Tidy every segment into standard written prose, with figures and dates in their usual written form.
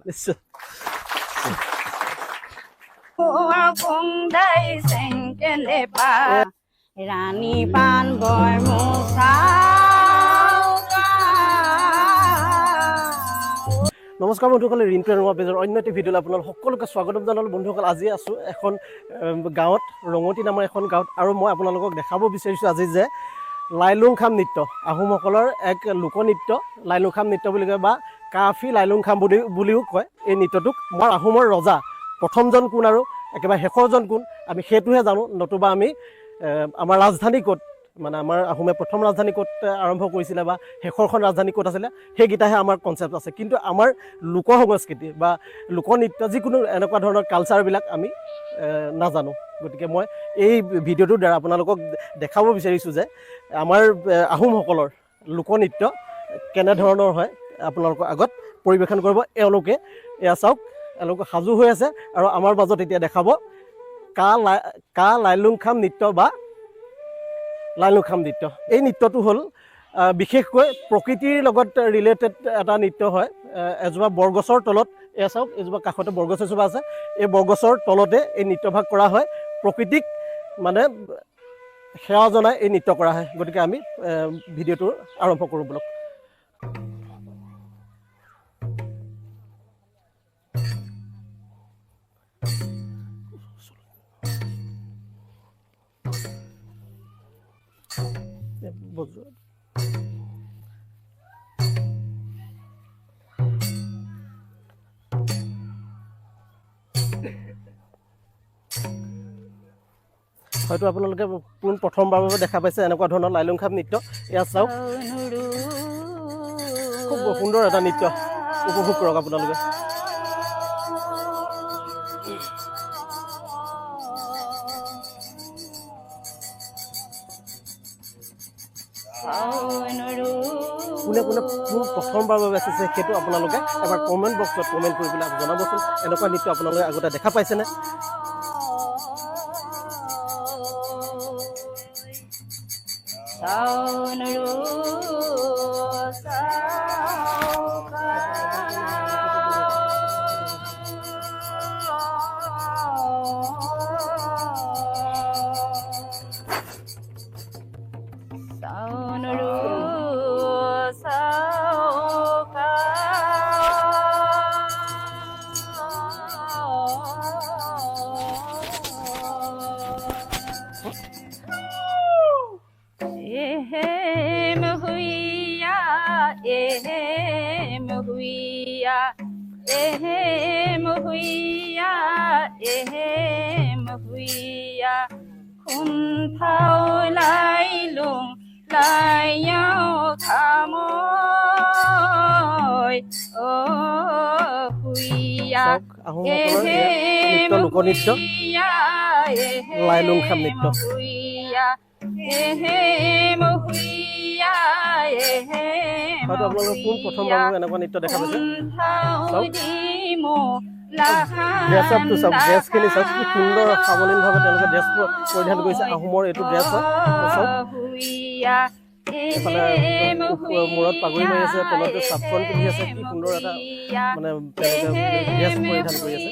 নিশ্চয় ৰাণী পাণ বয় মোচা নমস্কাৰ বন্ধুসকল, ৰিণ্টু এনমা পেজৰ অন্য এটি ভিডিঅ'লৈ আপোনালোক সকলোকে স্বাগতম জনালোঁ। বন্ধুসকল, আজি আছোঁ এখন গাঁৱত, ৰঙতি নামৰ এখন গাঁৱত, আৰু মই আপোনালোকক দেখাব বিচাৰিছোঁ আজি যে লাইলুংখাম নৃত্য, আহোমসকলৰ এক লোকনৃত্য, লাইলুংখাম নৃত্য বুলি কয় বা কাফি লাইলুংখাম বুলিও কয়। এই নৃত্যটোক আমাৰ আহোমৰ ৰজা প্ৰথমজন কোন আৰু একেবাৰে শেষৰজন কোন আমি সেইটোহে জানো, নতুবা আমি আমাৰ ৰাজধানী ক'ত, মানে আমাৰ আহোমে প্ৰথম ৰাজধানী ক'ত আৰম্ভ কৰিছিলে বা শেষৰখন ৰাজধানী ক'ত আছিলে, সেইকেইটাহে আমাৰ কনচেপ্ট আছে। কিন্তু আমাৰ লোক সংস্কৃতি বা লোকনৃত্য যিকোনো এনেকুৱা ধৰণৰ কালচাৰবিলাক আমি নাজানো। গতিকে মই এই ভিডিঅ'টোৰ দ্বাৰা আপোনালোকক দেখাব বিচাৰিছোঁ যে আমাৰ আহোমসকলৰ লোকনৃত্য কেনেধৰণৰ হয় আপোনালোকৰ আগত পৰিৱেশন কৰিব এওঁলোকে। এয়া চাওক, এওঁলোকে সাজু হৈ আছে আৰু আমাৰ মাজত এতিয়া দেখাব লাইলুংখাম নৃত্য বা লাইলুংখাম নৃত্য। এই নৃত্যটো হ'ল বিশেষকৈ প্ৰকৃতিৰ লগত ৰিলেটেড এটা নৃত্য হয়। এজোপা বৰগছৰ তলত, এয়া চাওক, এজোপা কাষতে বৰগছ এজোপা আছে, এই বৰগছৰ তলতে এই নৃত্যভাগ কৰা হয়। প্ৰকৃতিক মানে সেৱা জনাই এই নৃত্য কৰা হয়। গতিকে আমি ভিডিঅ'টো আৰম্ভ কৰোঁ বলক। হয়তো আপোনালোকে প্ৰথমবাৰৰ বাবে দেখা পাইছে এনেকুৱা ধৰণৰ লাইলুংখাম নৃত্য। এয়া চাওক, খুব সুন্দৰ এটা নৃত্য, উপভোগ কৰক আপোনালোকে। কোনে কোনে প্ৰথমবাৰৰ বাবে আছে সেইটো আপোনালোকে এবাৰ কমেণ্ট বক্সত কমেণ্ট কৰি পেলাই জনাবচোন। এনেকুৱা নৃত্য আপোনালোকে আগতে দেখা পাইছেনে? আহোমসকলৰ লোকনৃত্য লাইলুংখাম নৃত্য। হয়তো আপোনালোকে কোন প্ৰথমবাৰ এনেকুৱা নৃত্য দেখা পাইছে? ড্ৰেছআপটো চাওক, ড্ৰেছখিনি চাওক, কি সুন্দৰ সাৱলীলভাৱে তেওঁলোকে ড্ৰেছ পৰিধান কৰিছে। আহোমৰ এইটো ড্ৰেছ হয়। চাওক, এইফালে মূৰত পাগুৰি মাৰি আছে, তলতে চাফ্ৰন পিন্ধি আছে, কি সুন্দৰ এটা মানে তেওঁলোকে ড্ৰেছ পৰিধান কৰি আছে।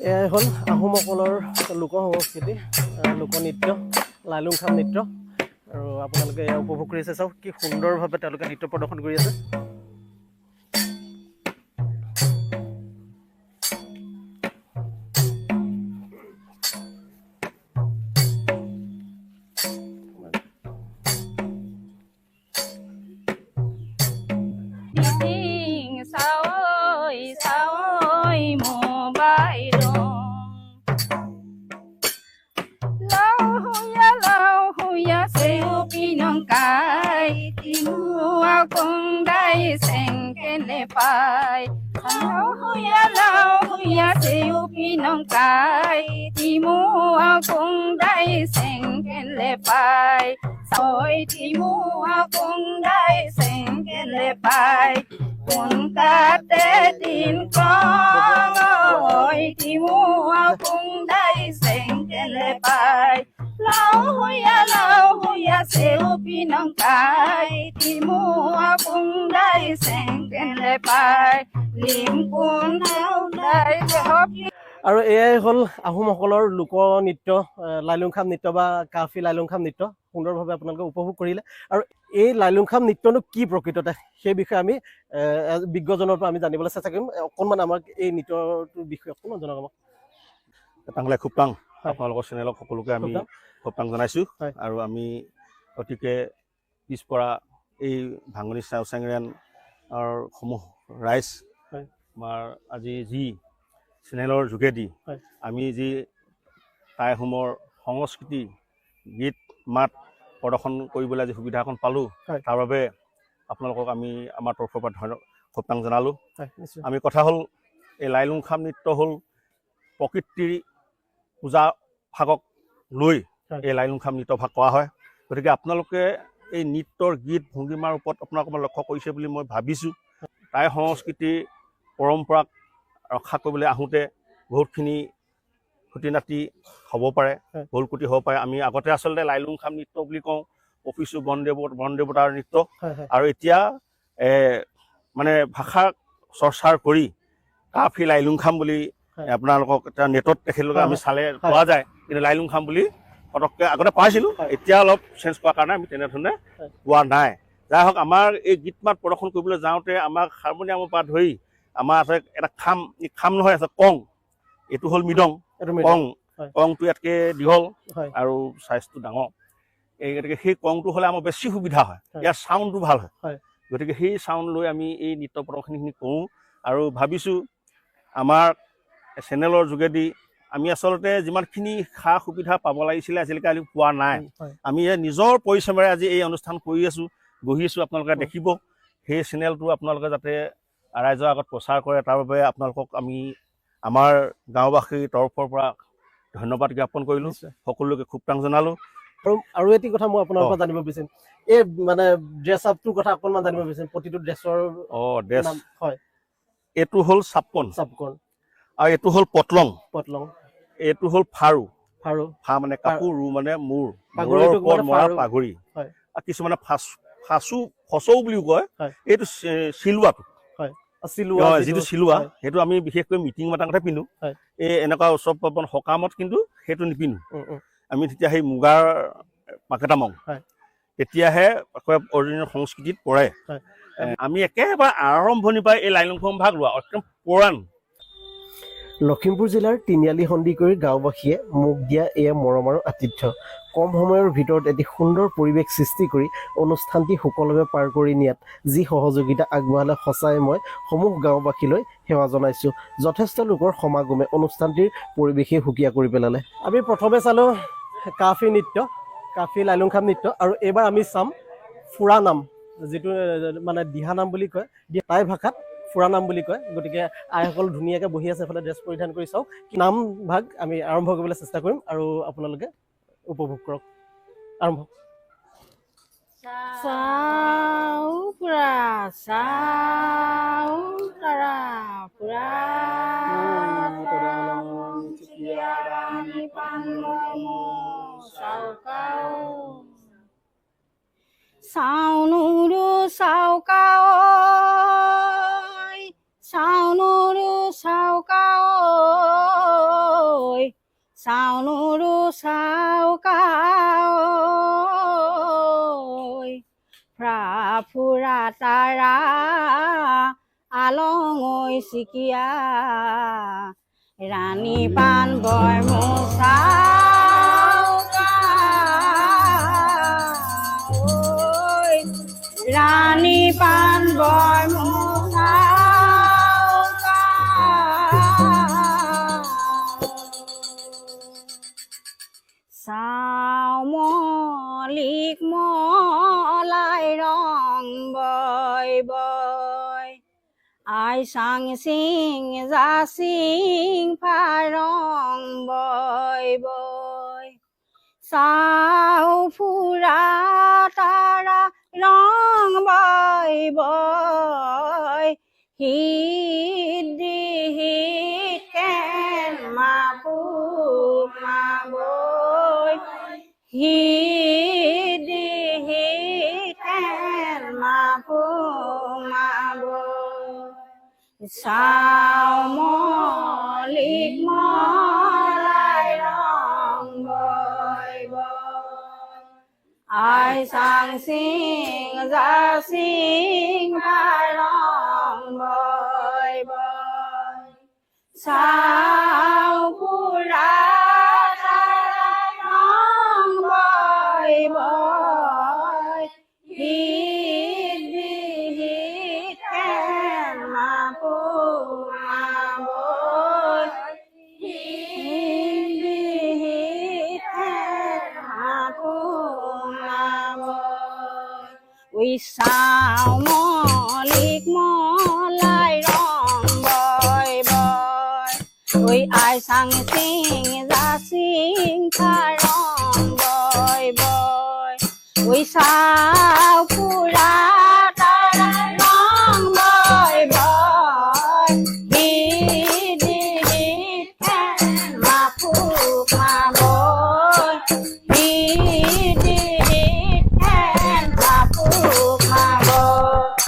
এয়াই হ'ল আহোমসকলৰ লোক সংস্কৃতি, লোকনৃত্য, লাইলুংখাম নৃত্য। আৰু আপোনালোকে এয়া উপভোগ কৰি আছে, চাওক কি সুন্দৰভাৱে তেওঁলোকে নৃত্য প্ৰদৰ্শন কৰি আছে। আৰু এয়াই হ'ল আহোমসকলৰ লোকনৃত্য, লাইলুংখাম নৃত্য বা কাফি লাইলুংখাম নৃত্য। সুন্দৰভাৱে আপোনালোকে উপভোগ কৰিলে। আৰু এই লাইলুংখাম নৃত্যনো কি প্ৰকৃততে, সেই বিষয়ে আমি বিজ্ঞজনৰ পৰা আমি জানিবলৈ চেষ্টা কৰিম। অকণমান আমাক এই নৃত্যটোৰ বিষয়ে অকণমান জনাওক আমাক। তাংলে খুবটাং আপোনালোকৰ চেনেলক সকলোকে আমি খুবটাং জনাইছোঁ। আৰু আমি অতিকে পিছপৰা এই ভাঙনি চেঙেৰিয়ানৰ সমূহ ৰাইজ আমাৰ আজি যি চেনেলৰ যোগেদি আমি যি টাইসমূহৰ সংস্কৃতি গীত মাত প্ৰদৰ্শন কৰিবলৈ আজি সুবিধাকণ পালোঁ, তাৰ বাবে আপোনালোকক আমি আমাৰ তৰফৰ পৰা খুবটাং জনালোঁ। আমি কথা হ'ল এই লাইলুংখাম নৃত্য হ'ল প্ৰকৃতিৰ পূজা ভাগক লৈ এই লাইলুংখাম নৃত্য ভাগ কৰা হয়। গতিকে আপোনালোকে এই নৃত্যৰ গীত ভংগীমাৰ ওপৰত আপোনালোকে লক্ষ্য কৰিছে বুলি মই ভাবিছোঁ। টাই সংস্কৃতিৰ পৰম্পৰাক ৰক্ষা কৰিবলৈ আহোঁতে বহুতখিনি খুটি নাতি হ'ব পাৰে, ভুল কুটি হ'ব পাৰে। আমি আগতে আচলতে লাইলুংখাম নৃত্য বুলি কওঁ, অফিচো বন দেৱতাৰ নৃত্য। আৰু এতিয়া মানে ভাষা চৰ্চাৰ কৰি কাফি লাইলুংখাম বুলি আপোনালোকক এতিয়া নেটত তেখেতলোকে আমি চালে পোৱা যায়, কিন্তু লাইলুংখাম বুলি পটককৈ আগতে পাইছিলোঁ, এতিয়া অলপ চেঞ্জ কৰাৰ কাৰণে আমি তেনেধৰণে পোৱা নাই। যাই হওক, আমাৰ এই গীত মাত প্ৰদৰ্শন কৰিবলৈ যাওঁতে আমাক হাৰমনিয়ামৰ পৰা ধৰি আমাৰ আছে এটা খাম, খাম নহয় আছে কং, এইটো হ'ল মৃদং। কং, কংটো ইয়াতকৈ দীঘল আৰু চাইজটো ডাঙৰ। গতিকে সেই কংটো হ'লে আমাৰ বেছি সুবিধা হয়, ইয়াৰ চাউণ্ডটো ভাল হয়। গতিকে সেই চাউণ্ড লৈ আমি এই নৃত্য প্ৰদৰ্শনীখিনি কৰোঁ। আৰু ভাবিছোঁ আমাৰ চেনেলৰ যোগেদি আমি আচলতে যিমানখিনি সা সুবিধা পাব লাগিছিলে আজিলৈকে আমি পোৱা নাই। আমি নিজৰ পৰিশ্ৰমেৰে আজি এই অনুষ্ঠান কৰি আছোঁ, বহি আছোঁ, আপোনালোকে দেখিব। সেই চেনেলটো আপোনালোকে যাতে ৰাইজৰ আগত প্ৰচাৰ কৰে, তাৰ বাবে আপোনালোকক আমি আমাৰ গাঁওবাসীৰ তৰফৰ পৰা ধন্যবাদ জ্ঞাপন কৰিলোঁ, সকলোকে খুবটাং জনালোঁ। আৰু এটি কথা মই আপোনাৰ পৰা জানিব বিচাৰিম, এই মানে ড্ৰেছ আপটোৰ কথা অকণমান জানিব বিচাৰিম। প্ৰতিটো ড্ৰেছৰ ড্ৰেছ হয়, এইটো হ'ল চাপকন, আৰু এইটো হ'ল পটলং, এইটো হ'ল ফাৰু, ফা মানে কাপোৰ, ৰু মানে মূৰ, মূৰৰ ওপৰত মৰা পাগুৰি। আৰু কিছুমানে ফচৌ বুলিও কয়, এইটো চিলোৱাটো, যিটো চিলোৱা সেইটো আমি বিশেষকৈ মিটিং মাটাঙতহে পিন্ধো। এই এনেকুৱা উৎসৱ পাৰ্বণ সকামত কিন্তু সেইটো নিপিন্ধো। আমি তেতিয়া সেই মুগাৰ পাকেটামং তেতিয়াহে অৰিজিনেল সংস্কৃতিত পৰে। আমি একেবাৰে আৰম্ভণিৰ পৰা এই লাইলুংখাম ভাগ লোৱা একদম পুৰাণ। লখিমপুৰ জিলাৰ তিনিআলি সন্দিকৈৰ গাঁওবাসীয়ে মোক দিয়া এয়া মৰম আৰু আতিথ্য। কম সময়ৰ ভিতৰত এটি সুন্দৰ পৰিৱেশ সৃষ্টি কৰি অনুষ্ঠানটি সুকলমে পাৰ কৰি নিয়াত যি সহযোগিতা আগবঢ়ালে, সঁচাই মই সমূহ গাঁওবাসীলৈ সেৱা জনাইছোঁ। যথেষ্ট লোকৰ সমাগমে অনুষ্ঠানটিৰ পৰিৱেশেই সুকীয়া কৰি পেলালে। আমি প্ৰথমে চালোঁ কাফি নৃত্য, কাফি লাইলুংখাম নৃত্য, আৰু এইবাৰ আমি চাম ফুৰা নাম, যিটো মানে দিহানাম বুলি কয়, টাই ভাষাত ফুৰা নাম বুলি কয়। গতিকে আইসকল ধুনীয়াকৈ বহি আছে, এফালে ড্ৰেছ পৰিধান কৰি চাওক। নাম ভাগ আমি আৰম্ভ কৰিবলৈ চেষ্টা কৰিম আৰু আপোনালোকে উপভোগ কৰক। আৰম্ভ। চাও ফুৰা, চাও তৰা ফুৰা, চাউনুৰু চাউকাও, চাউনুৰু চাউকাও, sao nuru sao cao pra phura tara along oi sikia rani pan boy mo sao cao rani pan boy mo sao cao sao mo lik mo lai rong boy boy ai sang sing ra sing pha rong boy boy sao phu ra ta ra rong boy boy hit di hit can ma pu ma boy hit di hit can ma pu ma boy sao mo lik mo lai rong boy boy ai sang sing ra sing hai rong boy boy sao phu ra ta rong boy boy hit di hit can ma pu ma boy hit di hit can ma pu ma boy ui sao mo lik mo lai rong boy boy ui ai sang sing ra sing tha rong boy boy ui sao phu ra ta ra rong boy boy hit di hit can ma pu ma boy hit di hit can ma pu ma boy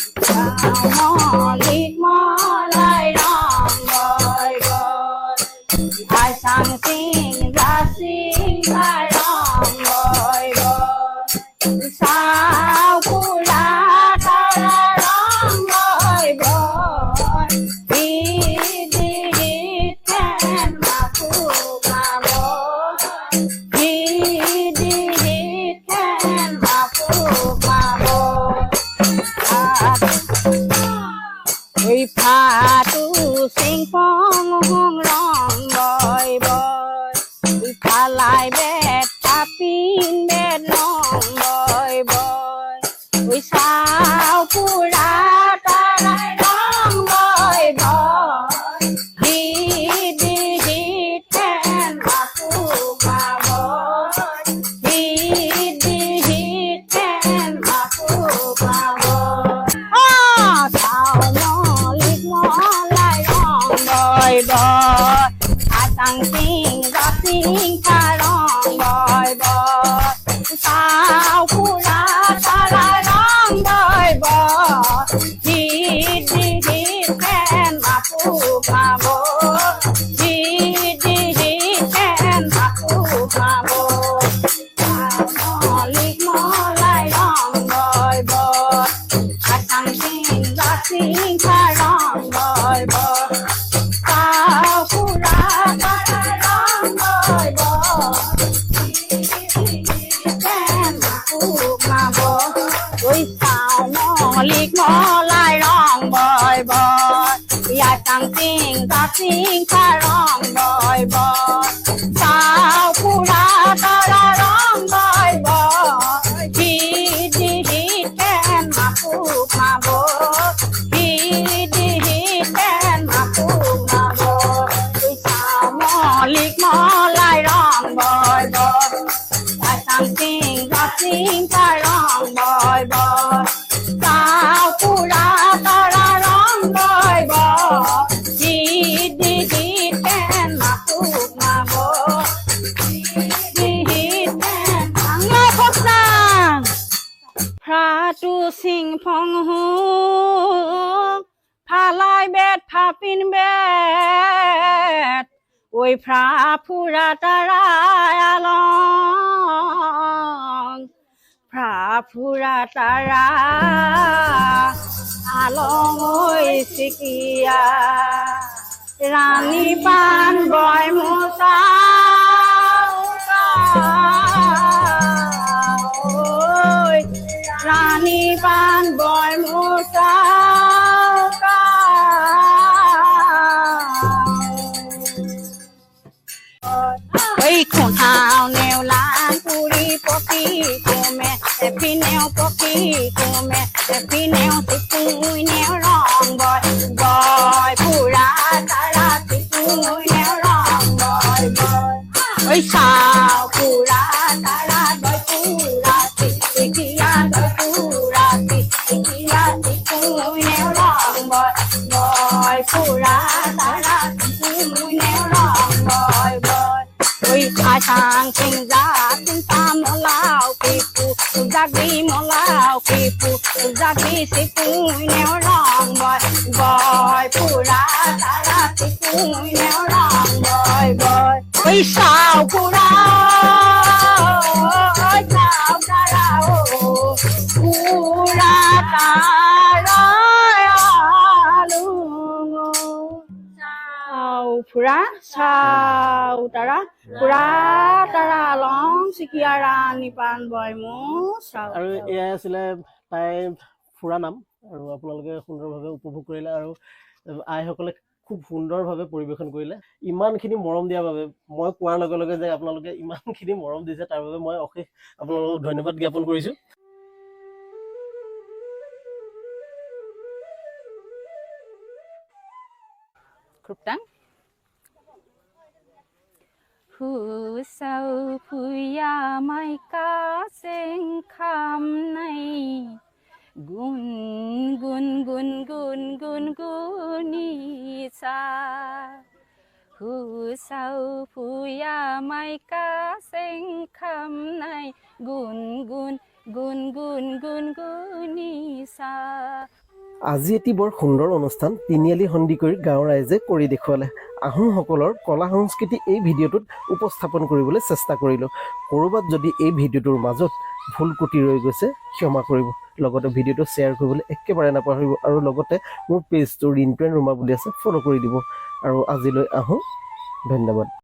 sao mo lik mo lai rong boy boy ai sang sing ra sing hai rong boy boy sao phu ra ta ra rong boy boy hit di hit can ma pu ma boy hit di hit can ma pu ma boy ui pha tu sing phong hong rong boy boy ui pha lai bet pha pin bet long boy boy ui sao phu ra ta ra rong boy boy hit di hit can ma pu ma boy hit di hit can ma pu ma boy sao mo lik mo lai rong boy boy ai sang sing ra sing tha rong boy boy sao phu ra ta ra rong boy boy hit di hit can ma pu ma boy hit di hit can ma pu ma boy sao mo lik mo lai rong boy boy ai sang sing ra sing tha rong boy boy sao phu ra ta ra rong boy boy can ma pu ma boy ui sao mo lik mo lai rong boy boy ai sang sing ra sing tha rong boy boy sao phu ra ta ra rong boy boy hit di hit can ma pu ma boy hit di hit can ma pu ma boy ui sao mo lik mo lai rong boy boy ai sang sing ra sing tha rong boy boy sao phu ra ta ra rong boy boy hit di hit can ma pu ma boy hit di hit can nghe khóc sang pha tu sing phong hu pha lai bet pha pin bet ঐ ফুৰা তাৰাই আলং ফুৰা তাৰা আলং ঐ চিকিয়া ৰাণী পাণ বয় মোচা রানী পান বয় মোচা ওই খোঁঠাও নেওলান পুরি পকি কমে এপিনেও পকি কমে এপিনেও টিকুই নেও রং বয় বয় পুরা তারা টিকুই নেও রং বয় বয় ওই সাও পুরা তারা বয় পুরা টিকিয়া বয় পুরা টিকিয়া টিকুই নেও রং বয় বয় পুরা তারা টিকুই নেও রং বয় বয় ôi ai sang sinh ra sinh ta mò lao kỳ phu ra đi mò lao kỳ phu ra đi sĩ phu neo rong bòi bòi phu ra ta ra sĩ phu neo rong bòi bòi ôi sao phu ra ôi sao ta ra phu ra ta ra sao tara pura tara long sikiara nipan boy mo sao আৰু এয়া আছিলে তাই ফুৰা নাম আৰু আপোনালোকে সুন্দৰভাৱে উপভোগ কৰিলে আৰু আইসকলে খুব সুন্দৰভাৱে পৰিৱেশন কৰিলে ইমানখিনি মৰম দিয়াৰ বাবে মই কোৱাৰ লগে লগে যে আপোনালোকে ইমানখিনি মৰম দিছে তাৰ বাবে মই অশেষ আপোনালোকক ধন্যবাদ জ্ঞাপন কৰিছোঁ kruptang hu sao phuya mai ka seng kham nai gun gun gun gun gun guni sa hu sao phuya mai ka seng kham nai gun gun gun gun gun guni sa আজি এটি বৰ সুন্দৰ অনুষ্ঠান তিনিআলি সন্দিকৈ গাঁৱৰ ৰাইজে কৰি দেখুৱালে আহোমসকলৰ কলা সংস্কৃতি এই ভিডিঅ'টোত উপস্থাপন কৰিবলৈ চেষ্টা কৰিলোঁ ক'ৰবাত যদি এই ভিডিঅ'টোৰ মাজত ভুল কুটি ৰৈ গৈছে ক্ষমা কৰিব লগতে ভিডিঅ'টো শ্বেয়াৰ কৰিবলৈ একেবাৰে নাপাহৰিব আৰু লগতে মোৰ পেজটো ৰিণ্টু এণ্ড ৰুমা বুলি আছে ফ'ল' কৰি দিব আৰু আজিলৈ আহোঁ ধন্যবাদ